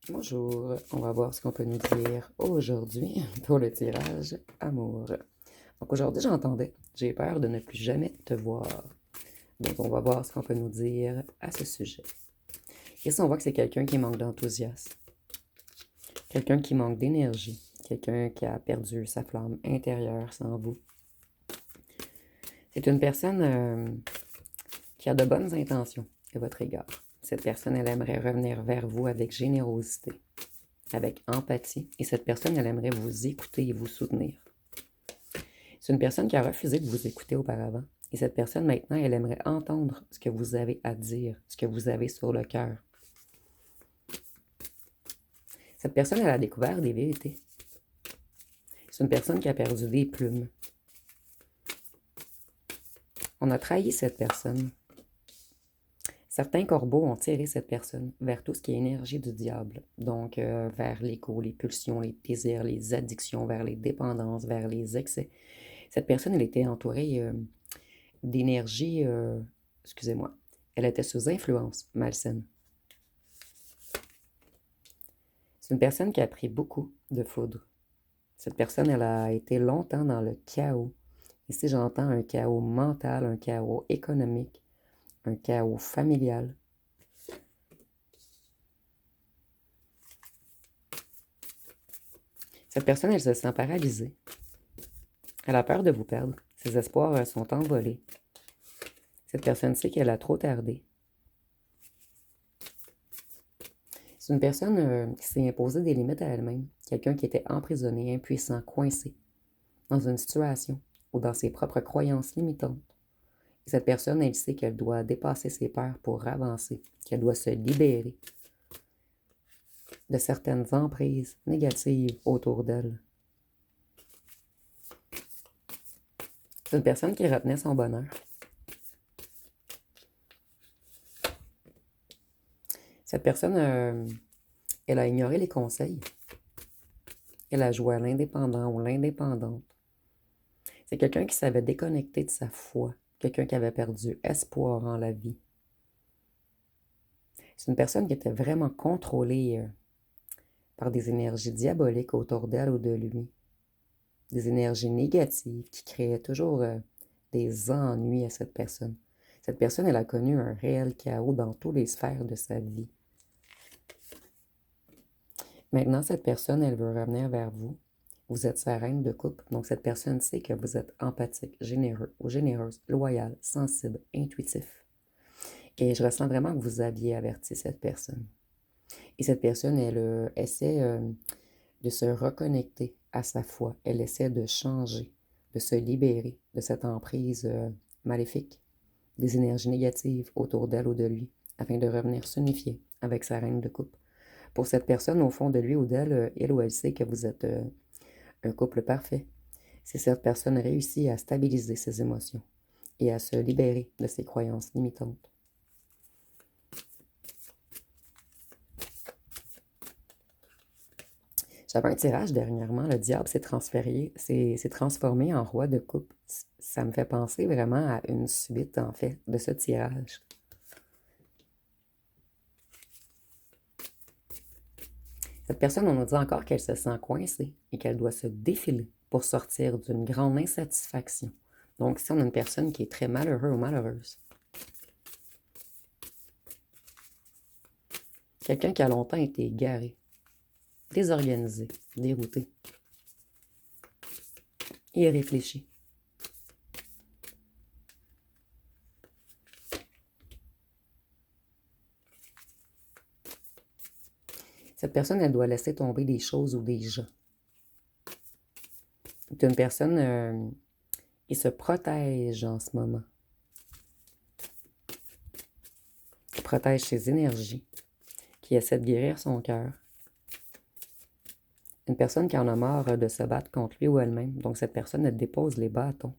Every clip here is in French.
Bonjour, on va voir ce qu'on peut nous dire aujourd'hui pour le tirage amour. Donc aujourd'hui, j'ai peur de ne plus jamais te voir. Donc on va voir ce qu'on peut nous dire à ce sujet. Ici, on voit que c'est quelqu'un qui manque d'enthousiasme, quelqu'un qui manque d'énergie, quelqu'un qui a perdu sa flamme intérieure sans vous. C'est une personne qui a de bonnes intentions à votre égard. Cette personne, elle aimerait revenir vers vous avec générosité, avec empathie, et cette personne, elle aimerait vous écouter et vous soutenir. C'est une personne qui a refusé de vous écouter auparavant, et cette personne, maintenant, elle aimerait entendre ce que vous avez à dire, ce que vous avez sur le cœur. Cette personne, elle a découvert des vérités. C'est une personne qui a perdu des plumes. On a trahi cette personne. Certains corbeaux ont tiré cette personne vers tout ce qui est énergie du diable, donc vers l'ego, les pulsions, les désirs, les addictions, vers les dépendances, vers les excès. Cette personne, elle était entourée d'énergie, excusez-moi, elle était sous influence malsaine. C'est une personne qui a pris beaucoup de foudre. Cette personne, elle a été longtemps dans le chaos. Ici, j'entends un chaos mental, un chaos économique, un chaos familial. Cette personne, elle se sent paralysée. Elle a peur de vous perdre. Ses espoirs sont envolés. Cette personne sait qu'elle a trop tardé. C'est une personne qui s'est imposée des limites à elle-même. Quelqu'un qui était emprisonné, impuissant, coincé dans une situation ou dans ses propres croyances limitantes. Et cette personne, elle sait qu'elle doit dépasser ses peurs pour avancer, qu'elle doit se libérer de certaines emprises négatives autour d'elle. C'est une personne qui retenait son bonheur. Cette personne, elle a ignoré les conseils. Elle a joué à l'indépendant ou l'indépendante. C'est quelqu'un qui savait déconnecter de sa foi, quelqu'un qui avait perdu espoir en la vie. C'est une personne qui était vraiment contrôlée par des énergies diaboliques autour d'elle ou de lui. Des énergies négatives qui créaient toujours des ennuis à cette personne. Cette personne, elle a connu un réel chaos dans toutes les sphères de sa vie. Maintenant, cette personne, elle veut revenir vers vous. Vous êtes sa reine de coupe, donc cette personne sait que vous êtes empathique, généreux ou généreuse, loyal, sensible, intuitif. Et je ressens vraiment que vous aviez averti cette personne. Et cette personne, elle essaie de se reconnecter à sa foi. Elle essaie de changer, de se libérer de cette emprise maléfique, des énergies négatives autour d'elle ou de lui, afin de revenir s'unifier avec sa reine de coupe. Pour cette personne, au fond de lui ou d'elle, il ou elle sait que vous êtes un couple parfait. Si cette personne réussit à stabiliser ses émotions et à se libérer de ses croyances limitantes. J'avais un tirage dernièrement, le diable s'est transformé en roi de coupe. Ça me fait penser vraiment à une suite, en fait, de ce tirage. Cette personne, on nous dit encore qu'elle se sent coincée et qu'elle doit se défiler pour sortir d'une grande insatisfaction. Donc, si on a une personne qui est très malheureux ou malheureuse, quelqu'un qui a longtemps été égaré, désorganisé, dérouté, irréfléchi. Cette personne, elle doit laisser tomber des choses ou des gens. C'est une personne qui se protège en ce moment. Qui protège ses énergies, qui essaie de guérir son cœur. Une personne qui en a marre de se battre contre lui ou elle-même. Donc cette personne, elle dépose les bâtons.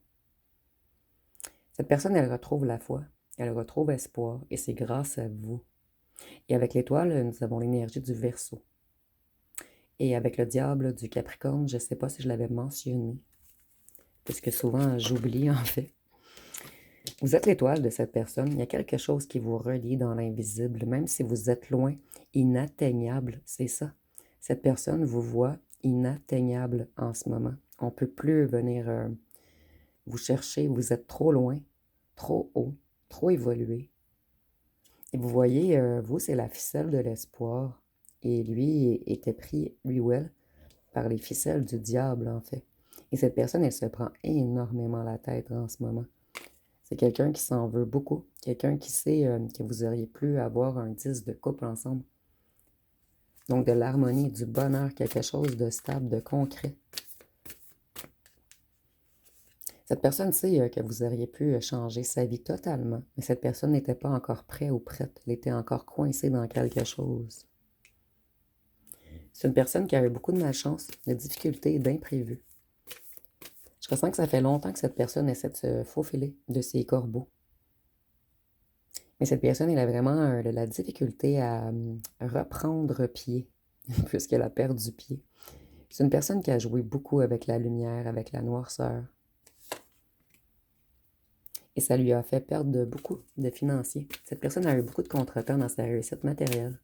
Cette personne, elle retrouve la foi, elle retrouve espoir, et c'est grâce à vous. Et avec l'étoile, nous avons l'énergie du Verseau. Et avec le diable du Capricorne, je ne sais pas si je l'avais mentionné, parce que souvent j'oublie en fait. Vous êtes l'étoile de cette personne. Il y a quelque chose qui vous relie dans l'invisible, même si vous êtes loin, inatteignable, c'est ça. Cette personne vous voit inatteignable en ce moment. On ne peut plus venir vous chercher, vous êtes trop loin, trop haut, trop évolué. Et vous voyez, vous, c'est la ficelle de l'espoir. Et lui était pris, lui ou elle, par les ficelles du diable, en fait. Et cette personne, elle se prend énormément la tête en ce moment. C'est quelqu'un qui s'en veut beaucoup, quelqu'un qui sait que vous auriez pu avoir un 10 de couple ensemble. Donc de l'harmonie, du bonheur, quelque chose de stable, de concret. Cette personne sait que vous auriez pu changer sa vie totalement, mais cette personne n'était pas encore prête ou prête. Elle était encore coincée dans quelque chose. C'est une personne qui a eu beaucoup de malchance, de difficultés, d'imprévus. Je ressens que ça fait longtemps que cette personne essaie de se faufiler de ses corbeaux. Mais cette personne, elle a vraiment de la difficulté à reprendre pied, puisqu'elle a perdu pied. C'est une personne qui a joué beaucoup avec la lumière, avec la noirceur. Et ça lui a fait perdre beaucoup de financiers. Cette personne a eu beaucoup de contretemps dans sa réussite matérielle.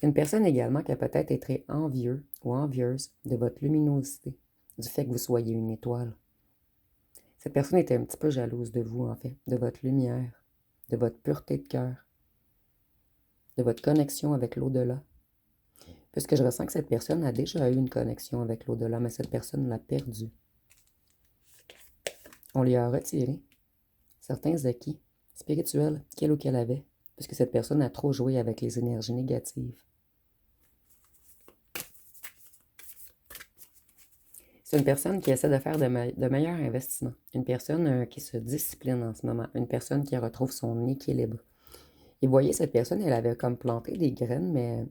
Une personne également qui a peut-être été envieux ou envieuse de votre luminosité, du fait que vous soyez une étoile. Cette personne était un petit peu jalouse de vous, en fait, de votre lumière, de votre pureté de cœur, de votre connexion avec l'au-delà. Puisque je ressens que cette personne a déjà eu une connexion avec l'au-delà, mais cette personne l'a perdue. On lui a retiré certains acquis spirituels qu'elle ou qu'elle avait, puisque cette personne a trop joué avec les énergies négatives. C'est une personne qui essaie de faire de meilleurs investissements. Une personne qui se discipline en ce moment. Une personne qui retrouve son équilibre. Et vous voyez, cette personne, elle avait comme planté des graines, mais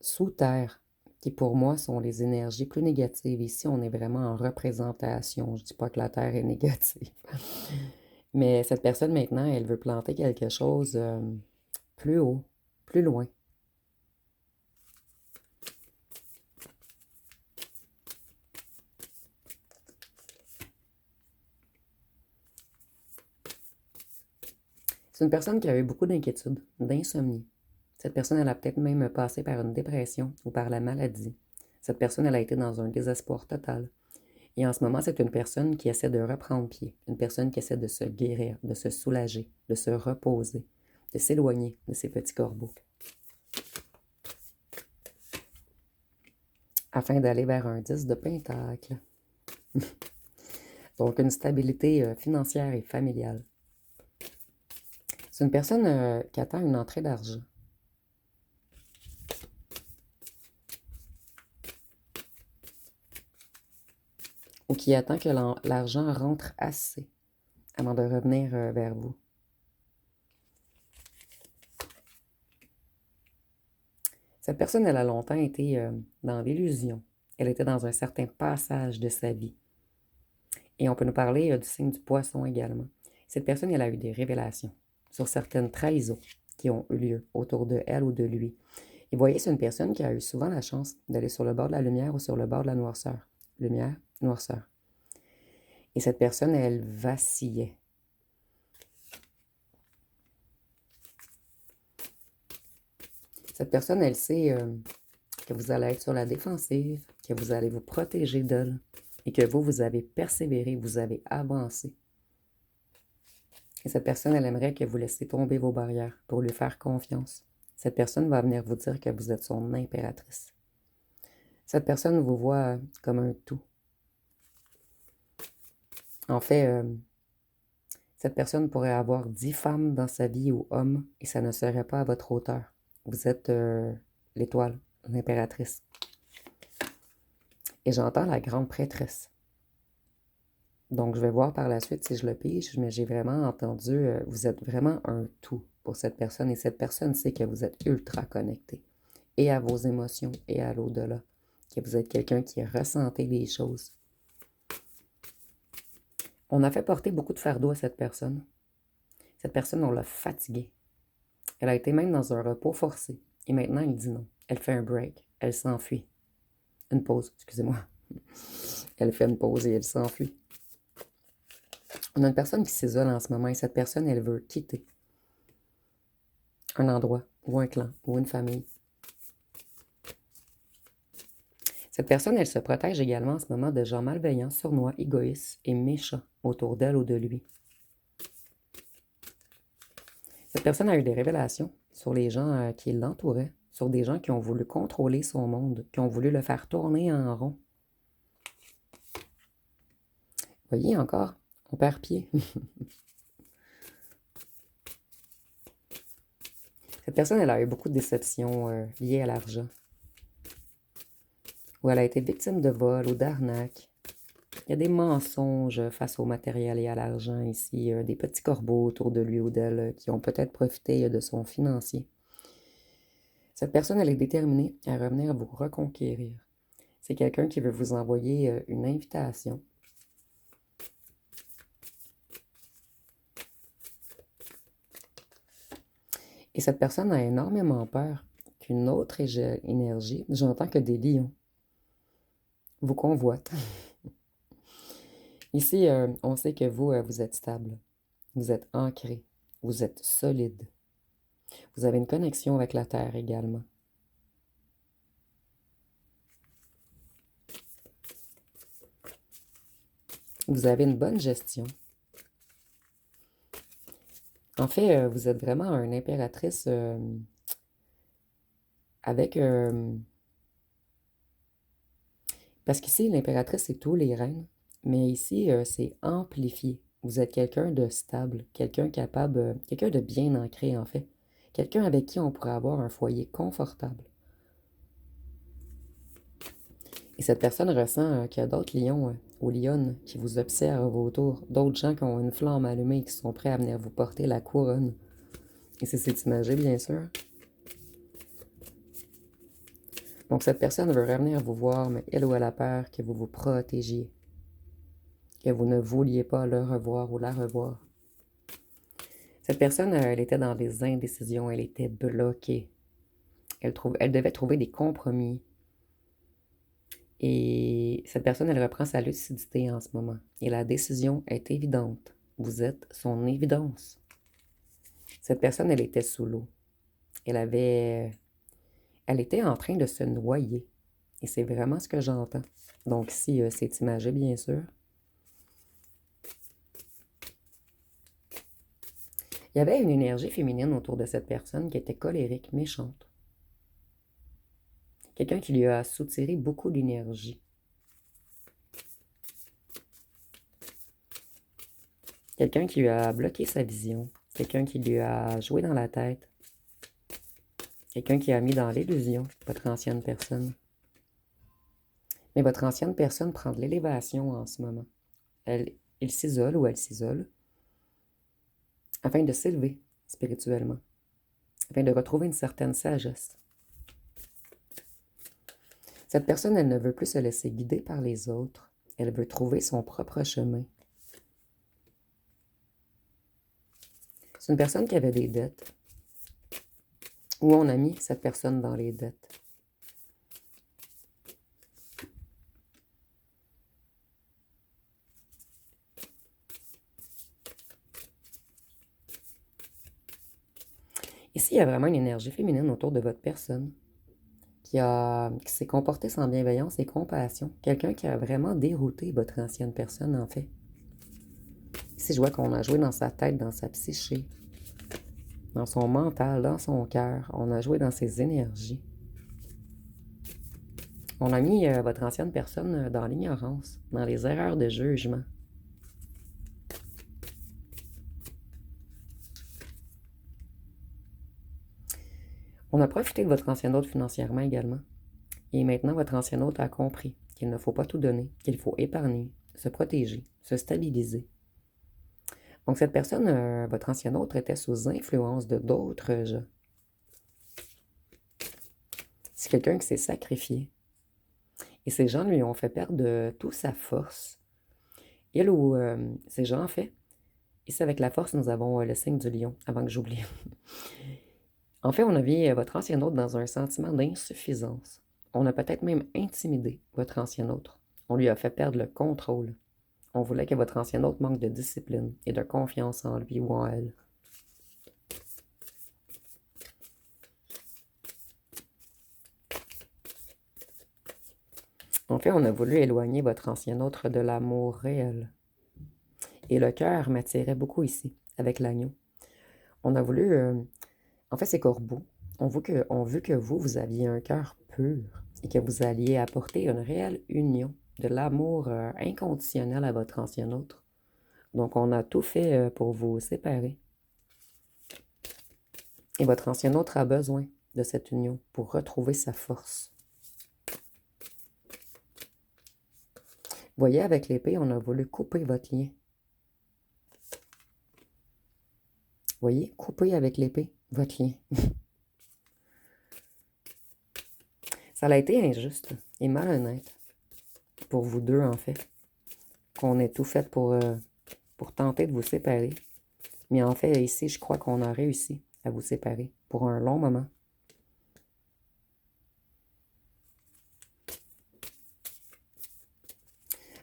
sous terre, qui pour moi sont les énergies plus négatives. Ici, on est vraiment en représentation. Je ne dis pas que la terre est négative. Mais cette personne, maintenant, elle veut planter quelque chose plus haut, plus loin. C'est une personne qui a eu beaucoup d'inquiétudes, d'insomnie. Cette personne, elle a peut-être même passé par une dépression ou par la maladie. Cette personne, elle a été dans un désespoir total. Et en ce moment, c'est une personne qui essaie de reprendre pied, une personne qui essaie de se guérir, de se soulager, de se reposer, de s'éloigner de ses petits corbeaux, afin d'aller vers un 10 de pentacle. Donc, une stabilité financière et familiale. C'est une personne qui attend une entrée d'argent. Ou qui attend que l'argent rentre assez avant de revenir vers vous. Cette personne, elle a longtemps été dans l'illusion. Elle était dans un certain passage de sa vie. Et on peut nous parler du signe du poisson également. Cette personne, elle a eu des révélations sur certaines trahisons qui ont eu lieu autour de elle ou de lui. Et vous voyez, c'est une personne qui a eu souvent la chance d'aller sur le bord de la lumière ou sur le bord de la noirceur. Lumière, noirceur. Et cette personne, elle vacillait. Cette personne, elle sait que vous allez être sur la défensive, que vous allez vous protéger d'elle et que vous avez persévéré, vous avez avancé. Et cette personne, elle aimerait que vous laissiez tomber vos barrières pour lui faire confiance. Cette personne va venir vous dire que vous êtes son impératrice. Cette personne vous voit comme un tout. En fait, cette personne pourrait avoir 10 femmes dans sa vie ou hommes et ça ne serait pas à votre hauteur. Vous êtes l'étoile, l'impératrice. Et j'entends la grande prêtresse. Donc, je vais voir par la suite si je le pige, mais j'ai vraiment entendu, vous êtes vraiment un tout pour cette personne. Et cette personne sait que vous êtes ultra connecté. Et à vos émotions et à l'au-delà. Que vous êtes quelqu'un qui ressentait les choses. On a fait porter beaucoup de fardeau à cette personne. Cette personne, on l'a fatiguée. Elle a été même dans un repos forcé. Et maintenant, elle dit non. Elle fait un break. Elle s'enfuit. Une pause, excusez-moi. Elle fait une pause et elle s'enfuit. On a une personne qui s'isole en ce moment et cette personne, elle veut quitter un endroit ou un clan ou une famille. Cette personne, elle se protège également en ce moment de gens malveillants, sournois, égoïstes et méchants autour d'elle ou de lui. Cette personne a eu des révélations sur les gens qui l'entouraient, sur des gens qui ont voulu contrôler son monde, qui ont voulu le faire tourner en rond. Voyez encore, on perd pied. Cette personne, elle a eu beaucoup de déceptions liées à l'argent. Ou elle a été victime de vol ou d'arnaque. Il y a des mensonges face au matériel et à l'argent ici, des petits corbeaux autour de lui ou d'elle qui ont peut-être profité de son financier. Cette personne, elle est déterminée à revenir vous reconquérir. C'est quelqu'un qui veut vous envoyer une invitation. Et cette personne a énormément peur qu'une autre énergie, j'entends que des lions, vous convoitent. Ici, on sait que vous, vous êtes stable, vous êtes ancré, vous êtes solide. Vous avez une connexion avec la Terre également. Vous avez une bonne gestion. En fait, vous êtes vraiment une impératrice avec... parce qu'ici, l'impératrice, c'est tous les reines. Mais ici, c'est amplifié. Vous êtes quelqu'un de stable, quelqu'un capable, quelqu'un de bien ancré en fait. Quelqu'un avec qui on pourrait avoir un foyer confortable. Et cette personne ressent qu'il y a d'autres lions ou lionnes qui vous observent autour, d'autres gens qui ont une flamme allumée et qui sont prêts à venir vous porter la couronne. Et c'est imagé, bien sûr. Donc cette personne veut revenir vous voir, mais elle ou elle a peur que vous vous protégiez. Que vous ne vouliez pas le revoir ou la revoir. Cette personne, elle était dans des indécisions, elle était bloquée. Elle devait trouver des compromis. Et cette personne, elle reprend sa lucidité en ce moment. Et la décision est évidente. Vous êtes son évidence. Cette personne, elle était sous l'eau. Elle était en train de se noyer. Et c'est vraiment ce que j'entends. Donc ici, c'est imagé, bien sûr. Il y avait une énergie féminine autour de cette personne qui était colérique, méchante. Quelqu'un qui lui a soutiré beaucoup d'énergie. Quelqu'un qui lui a bloqué sa vision. Quelqu'un qui lui a joué dans la tête. Quelqu'un qui a mis dans l'illusion votre ancienne personne. Mais votre ancienne personne prend de l'élévation en ce moment. Il s'isole ou elle s'isole afin de s'élever spirituellement, afin de retrouver une certaine sagesse. Cette personne, elle ne veut plus se laisser guider par les autres. Elle veut trouver son propre chemin. C'est une personne qui avait des dettes. Où on a mis cette personne dans les dettes. Ici, il y a vraiment une énergie féminine autour de votre personne qui s'est comportée sans bienveillance et compassion. Quelqu'un qui a vraiment dérouté votre ancienne personne, en fait. Ici, je vois qu'on a joué dans sa tête, dans sa psyché, dans son mental, dans son cœur. On a joué dans ses énergies. On a mis votre ancienne personne dans l'ignorance, dans les erreurs de jugement. On a profité de votre ancien hôte financièrement également. Et maintenant, votre ancien hôte a compris qu'il ne faut pas tout donner, qu'il faut épargner, se protéger, se stabiliser. Donc cette personne, votre ancien hôte, était sous influence de d'autres gens. C'est quelqu'un qui s'est sacrifié. Et ces gens lui ont fait perdre toute sa force. Il ou ces gens, en fait, ici avec la force, nous avons le signe du lion, avant que j'oublie. En fait, on a mis votre ancien hôte dans un sentiment d'insuffisance. On a peut-être même intimidé votre ancien hôte. On lui a fait perdre le contrôle. On voulait que votre ancien hôte manque de discipline et de confiance en lui ou en elle. En fait, on a voulu éloigner votre ancien hôte de l'amour réel. Et le cœur m'attirait beaucoup ici, avec l'agneau. On a voulu... en fait, c'est Corbeau. On veut que vous aviez un cœur pur et que vous alliez apporter une réelle union, de l'amour inconditionnel à votre ancien hôte. Donc, on a tout fait pour vous séparer. Et votre ancien hôte a besoin de cette union pour retrouver sa force. Voyez, avec l'épée, on a voulu couper votre lien. Voyez, couper avec l'épée votre lien. Ça a été injuste et malhonnête pour vous deux, en fait, qu'on ait tout fait pour tenter de vous séparer. Mais en fait, ici, je crois qu'on a réussi à vous séparer pour un long moment.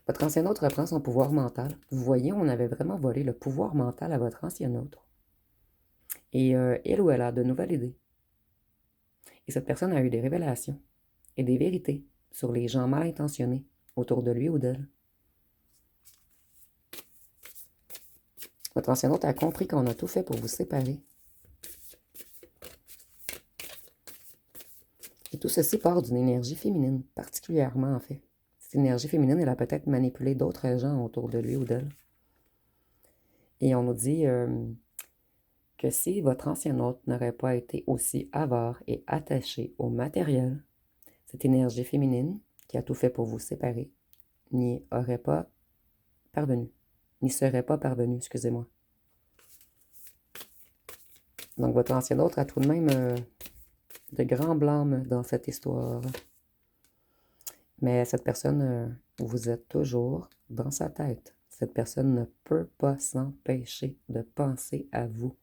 Votre ancien hôte reprend son pouvoir mental. Vous voyez, on avait vraiment volé le pouvoir mental à votre ancien hôte. Et elle ou elle a de nouvelles idées. Et cette personne a eu des révélations et des vérités sur les gens mal intentionnés autour de lui ou d'elle. Votre ancien hôte a compris qu'on a tout fait pour vous séparer. Et tout ceci part d'une énergie féminine, particulièrement en fait. Cette énergie féminine, elle a peut-être manipulé d'autres gens autour de lui ou d'elle. Et on nous dit que si votre ancien hôte n'aurait pas été aussi avare et attaché au matériel, cette énergie féminine qui a tout fait pour vous séparer n'y aurait pas parvenu, n'y serait pas parvenue, excusez-moi. Donc votre ancien hôte a tout de même de grands blâmes dans cette histoire. Mais cette personne, vous êtes toujours dans sa tête. Cette personne ne peut pas s'empêcher de penser à vous.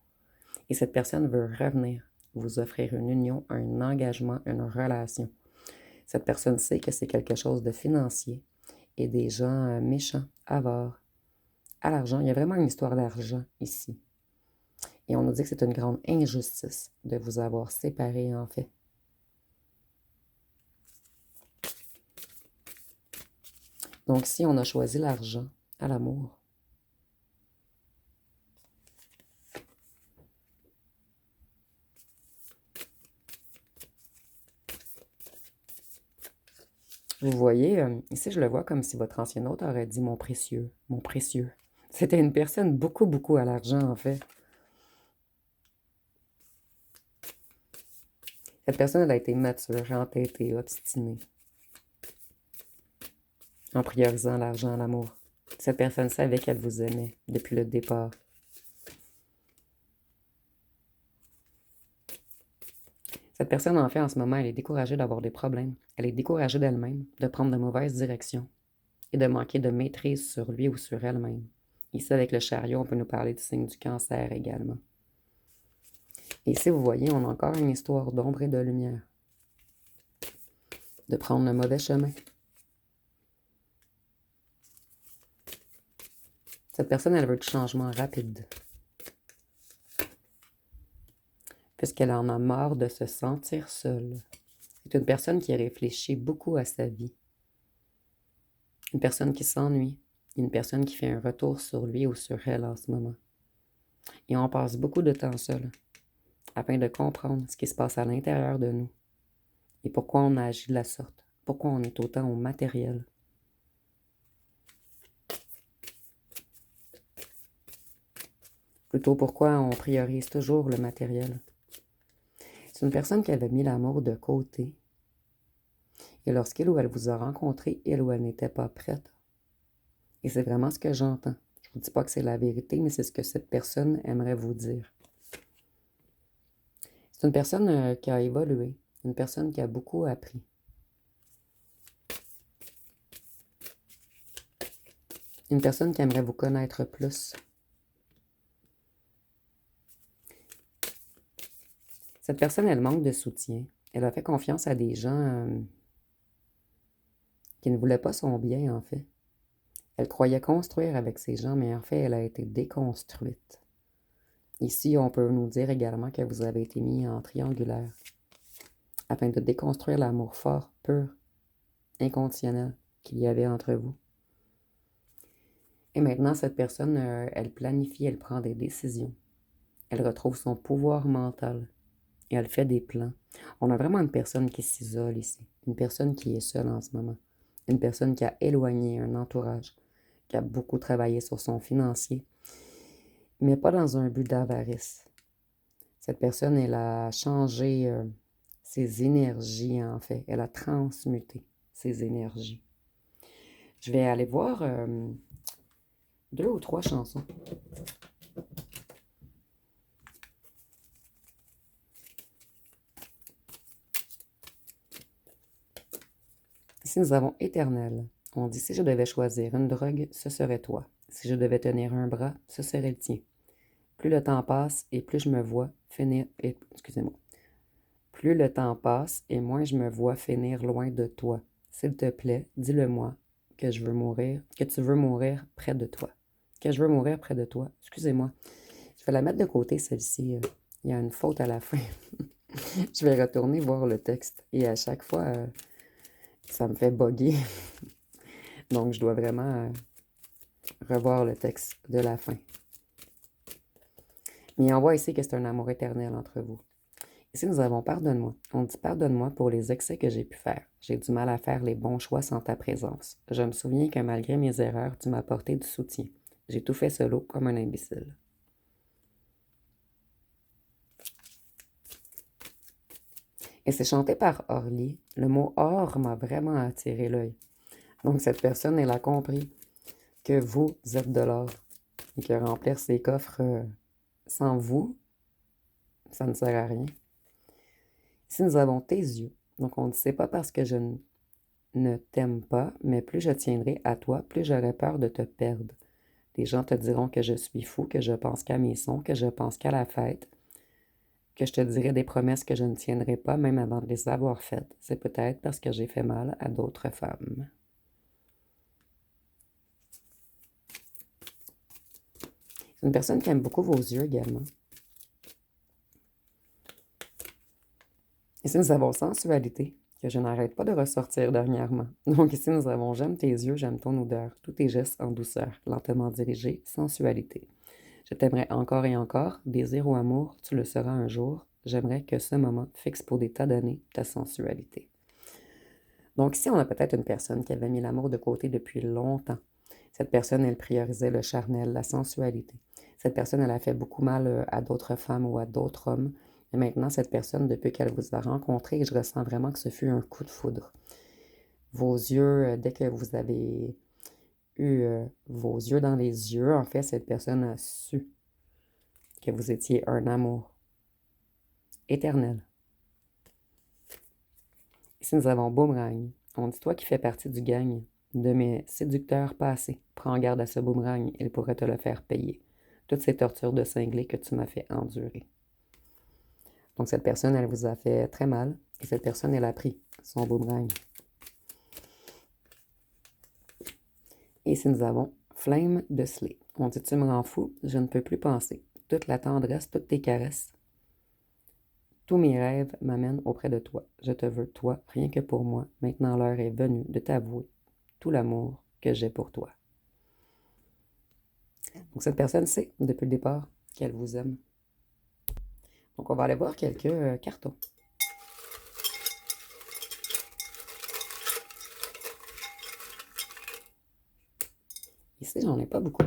Et cette personne veut revenir, vous offrir une union, un engagement, une relation. Cette personne sait que c'est quelque chose de financier et des gens méchants, avares, à l'argent. Il y a vraiment une histoire d'argent ici. Et on nous dit que c'est une grande injustice de vous avoir séparés, en fait. Donc, si on a choisi l'argent à l'amour, vous voyez, ici, je le vois comme si votre ancien hôte aurait dit mon précieux, mon précieux. C'était une personne beaucoup, beaucoup à l'argent, en fait. Cette personne, elle a été mature, entêtée, obstinée, en priorisant l'argent à l'amour. Cette personne savait qu'elle vous aimait depuis le départ. Cette personne, en fait, en ce moment, elle est découragée d'avoir des problèmes. Elle est découragée d'elle-même, de prendre de mauvaises directions et de manquer de maîtrise sur lui ou sur elle-même. Ici, avec le chariot, on peut nous parler du signe du cancer également. Et ici, vous voyez, on a encore une histoire d'ombre et de lumière. De prendre le mauvais chemin. Cette personne, elle veut du changement rapide. Puisqu'elle en a marre de se sentir seule. C'est une personne qui réfléchit beaucoup à sa vie. Une personne qui s'ennuie. Une personne qui fait un retour sur lui ou sur elle en ce moment. Et on passe beaucoup de temps seul, afin de comprendre ce qui se passe à l'intérieur de nous. Et pourquoi on agit de la sorte. Pourquoi on est autant au matériel. Plutôt pourquoi on priorise toujours le matériel. C'est une personne qui avait mis l'amour de côté. Et lorsqu'il ou elle vous a rencontré, il ou elle n'était pas prête. Et c'est vraiment ce que j'entends. Je ne vous dis pas que c'est la vérité, mais c'est ce que cette personne aimerait vous dire. C'est une personne qui a évolué, une personne qui a beaucoup appris. Une personne qui aimerait vous connaître plus. Cette personne, elle manque de soutien. Elle a fait confiance à des gens qui ne voulait pas son bien, en fait. Elle croyait construire avec ces gens, mais en fait, elle a été déconstruite. Ici, on peut nous dire également que vous avez été mis en triangulaire afin de déconstruire l'amour fort, pur, inconditionnel qu'il y avait entre vous. Et maintenant, cette personne, elle planifie, elle prend des décisions. Elle retrouve son pouvoir mental et elle fait des plans. On a vraiment une personne qui s'isole ici, une personne qui est seule en ce moment, une personne qui a éloigné un entourage, qui a beaucoup travaillé sur son financier, mais pas dans un but d'avarice. Cette personne, elle a changé ses énergies, en fait. Elle a transmuté ses énergies. Je vais aller voir 2 ou 3 chansons. Ici, nous avons éternel. On dit, si je devais choisir une drogue, ce serait toi. Si je devais tenir un bras, ce serait le tien. Plus le temps passe et plus je me vois finir... Excusez-moi. Plus le temps passe et moins je me vois finir loin de toi. S'il te plaît, dis-le-moi que je veux mourir, que tu veux mourir près de toi. Que je veux mourir près de toi. Excusez-moi. Je vais la mettre de côté, celle-ci. Il y a une faute à la fin. Je vais retourner voir le texte. Et à chaque fois, ça me fait bugger. Donc, je dois vraiment revoir le texte de la fin. Mais on voit ici que c'est un amour éternel entre vous. Ici, nous avons pardonne-moi. On dit pardonne-moi pour les excès que j'ai pu faire. J'ai du mal à faire les bons choix sans ta présence. Je me souviens que malgré mes erreurs, tu m'as apporté du soutien. J'ai tout fait solo comme un imbécile. Et c'est chanté par Orly. Le mot or m'a vraiment attiré l'œil. Donc, cette personne, elle a compris que vous êtes de l'or et que remplir ses coffres sans vous, ça ne sert à rien. Ici, nous avons tes yeux. Donc, on ne dit c'est pas parce que je ne t'aime pas, mais plus je tiendrai à toi, plus j'aurai peur de te perdre. Les gens te diront que je suis fou, que je pense qu'à mes sons, que je pense qu'à la fête, que je te dirai des promesses que je ne tiendrai pas, même avant de les avoir faites. C'est peut-être parce que j'ai fait mal à d'autres femmes. C'est une personne qui aime beaucoup vos yeux également. Ici, nous avons sensualité, que je n'arrête pas de ressortir dernièrement. Donc ici, nous avons j'aime tes yeux, j'aime ton odeur, tous tes gestes en douceur, lentement dirigés, sensualité. Je t'aimerai encore et encore, désir ou amour, tu le seras un jour. J'aimerais que ce moment fixe pour des tas d'années ta sensualité. Donc ici, on a peut-être une personne qui avait mis l'amour de côté depuis longtemps. Cette personne, elle priorisait le charnel, la sensualité. Cette personne, elle a fait beaucoup mal à d'autres femmes ou à d'autres hommes. Et maintenant, cette personne, depuis qu'elle vous a rencontré, je ressens vraiment que ce fut un coup de foudre. Vos yeux, dès que vous avez eu vos yeux dans les yeux, en fait, cette personne a su que vous étiez un amour éternel. Ici, nous avons Boomerang. On dit toi qui fais partie du gang de mes séducteurs passés. Prends garde à ce boomerang, il pourrait te le faire payer. Toutes ces tortures de cinglé que tu m'as fait endurer. Donc, cette personne, elle vous a fait très mal. Et cette personne, elle a pris son boomerang. Et ici, nous avons Flame de Slay. On dit tu me rends fou, je ne peux plus penser. Toute la tendresse, toutes tes caresses. Tous mes rêves m'amènent auprès de toi. Je te veux, toi, rien que pour moi. Maintenant, l'heure est venue de t'avouer tout l'amour que j'ai pour toi. Donc, cette personne sait, depuis le départ, qu'elle vous aime. Donc, on va aller voir quelques cartons. Ici, j'en ai pas beaucoup.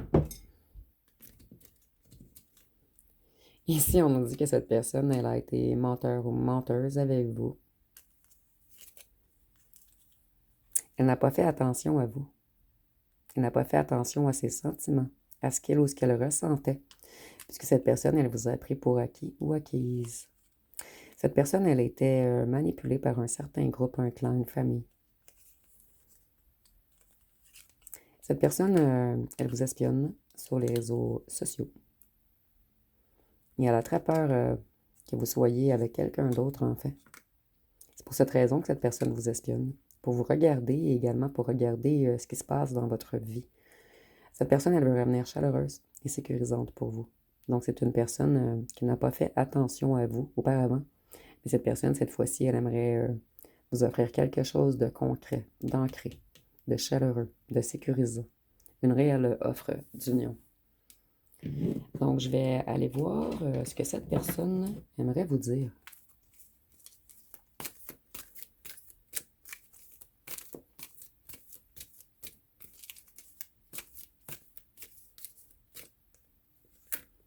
Ici, on nous dit que cette personne, elle a été menteur ou menteuse avec vous. Elle n'a pas fait attention à vous. Elle n'a pas fait attention à ses sentiments, à ce qu'elle ou ce qu'elle ressentait. Puisque cette personne, elle vous a pris pour acquis ou acquise. Cette personne, elle était manipulée par un certain groupe, un clan, une famille. Cette personne, elle vous espionne sur les réseaux sociaux. Et elle a très peur que vous soyez avec quelqu'un d'autre, en fait. C'est pour cette raison que cette personne vous espionne. pour vous regarder et également pour regarder ce qui se passe dans votre vie. Cette personne, elle veut revenir chaleureuse et sécurisante pour vous. Donc, c'est une personne qui n'a pas fait attention à vous auparavant. Mais cette personne, cette fois-ci, elle aimerait vous offrir quelque chose de concret, d'ancré, de chaleureux, de sécurisant. Une réelle offre d'union. Donc, je vais aller voir ce que cette personne aimerait vous dire.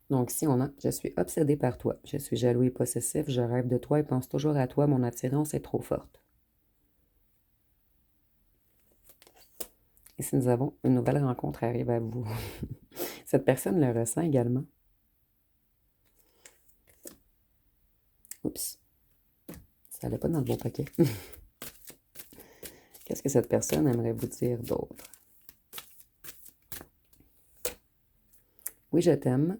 Donc, si on a « Je suis obsédé par toi. Je suis jaloux et possessif. Je rêve de toi et pense toujours à toi. Mon attirance est trop forte. » Et si nous avons « Une nouvelle rencontre arrive à vous. » Cette personne le ressent également. Oups. Ça n'allait pas dans le bon paquet. Qu'est-ce que cette personne aimerait vous dire d'autre? Oui, je t'aime.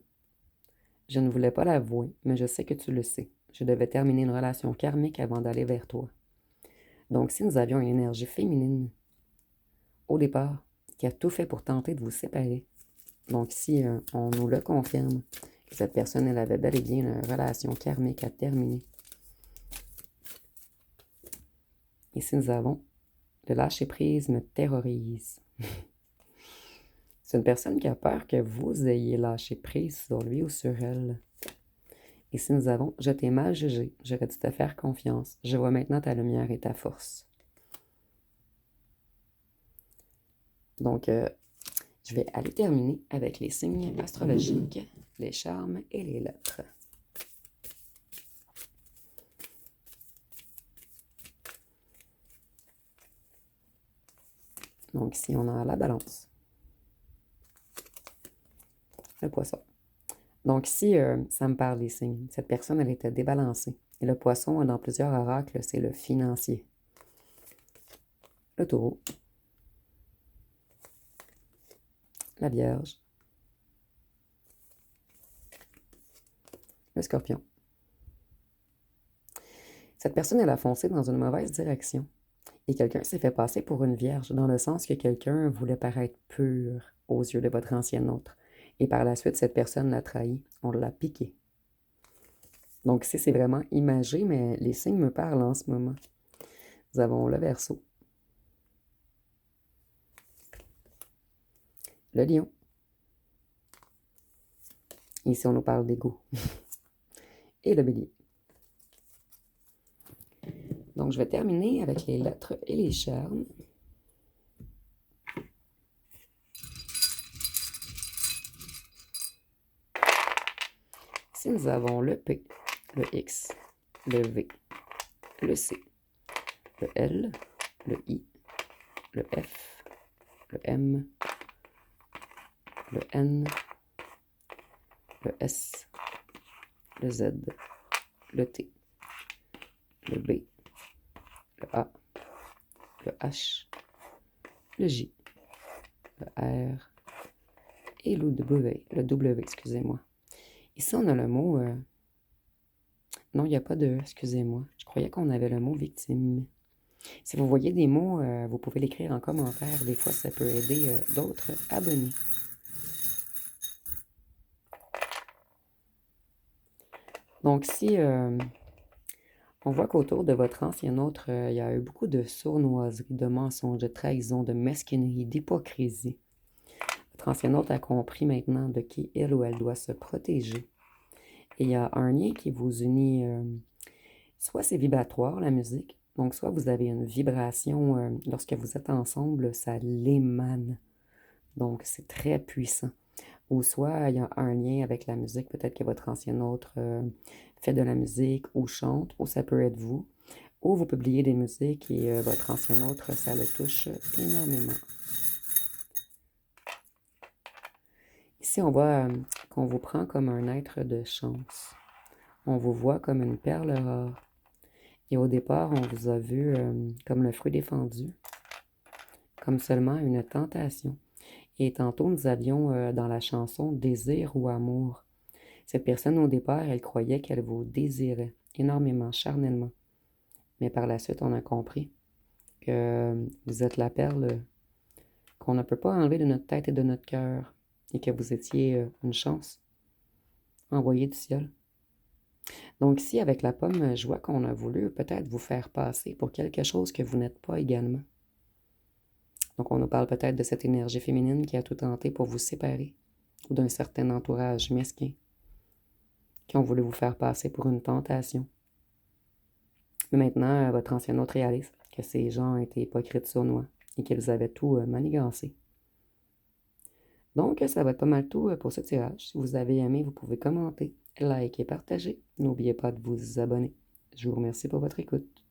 Je ne voulais pas l'avouer, mais je sais que tu le sais. Je devais terminer une relation karmique avant d'aller vers toi. Donc, si nous avions une énergie féminine, au départ, qui a tout fait pour tenter de vous séparer, donc si on nous le confirme, que cette personne, elle avait bel et bien une relation karmique à terminer. Et si nous avons le lâcher-prise me terrorise. C'est une personne qui a peur que vous ayez lâché prise sur lui ou sur elle. Et si nous avons « Je t'ai mal jugé, j'aurais dû te faire confiance, je vois maintenant ta lumière et ta force. » Donc, je vais aller terminer avec les signes astrologiques, les charmes et les lettres. Donc, ici, on a la balance, le poisson. Donc, ici, ça me parle des signes. Cette personne, elle était débalancée. Et le poisson, dans plusieurs oracles, c'est le financier. Le taureau. La vierge. Le scorpion. Cette personne, elle a foncé dans une mauvaise direction. Et quelqu'un s'est fait passer pour une vierge, dans le sens que quelqu'un voulait paraître pur aux yeux de votre ancienne autre. Et par la suite, cette personne l'a trahi. On l'a piqué. Donc ici, c'est vraiment imagé, mais les signes me parlent en ce moment. Nous avons le Verseau. Le Lion. Ici, on nous parle d'ego. Et le Bélier. Donc, je vais terminer avec les lettres et les charmes. Ici, nous avons le P, le X, le V, le C, le L, le I, le F, le M, le N, le S, le Z, le T, le B, le A, le H, le J, le R et le W, excusez-moi. Ici, on a le mot... Non, il n'y a pas de... Excusez-moi. Je croyais qu'on avait le mot victime. Si vous voyez des mots, vous pouvez l'écrire en commentaire. Des fois, ça peut aider d'autres abonnés. Donc, si on voit qu'autour de votre ancien autre, il y a eu beaucoup de sournoiserie, de mensonges, de trahison, de mesquinerie, d'hypocrisie. Votre ancien autre a compris maintenant de qui il ou elle doit se protéger. Et il y a un lien qui vous unit, soit c'est vibratoire, la musique, donc soit vous avez une vibration, lorsque vous êtes ensemble, ça l'émane. Donc c'est très puissant. Ou soit il y a un lien avec la musique, peut-être que votre ancien autre fait de la musique ou chante, ou ça peut être vous. Ou vous publiez des musiques et votre ancien autre, ça le touche énormément. Ici, on voit qu'on vous prend comme un être de chance. On vous voit comme une perle rare. Et au départ, on vous a vu comme le fruit défendu, comme seulement une tentation. Et tantôt, nous avions dans la chanson « Désir ou amour ». Cette personne, au départ, elle croyait qu'elle vous désirait énormément, charnellement. Mais par la suite, on a compris que vous êtes la perle qu'on ne peut pas enlever de notre tête et de notre cœur, et que vous étiez une chance envoyée du ciel. Donc ici, avec la pomme, je vois qu'on a voulu peut-être vous faire passer pour quelque chose que vous n'êtes pas également. Donc on nous parle peut-être de cette énergie féminine qui a tout tenté pour vous séparer, ou d'un certain entourage mesquin, qui ont voulu vous faire passer pour une tentation. Mais maintenant, votre ancien hôte réalise que ces gens étaient hypocrites sournois et qu'ils avaient tout manigancé. Donc, ça va être pas mal tout pour ce tirage. Si vous avez aimé, vous pouvez commenter, liker, partager. N'oubliez pas de vous abonner. Je vous remercie pour votre écoute.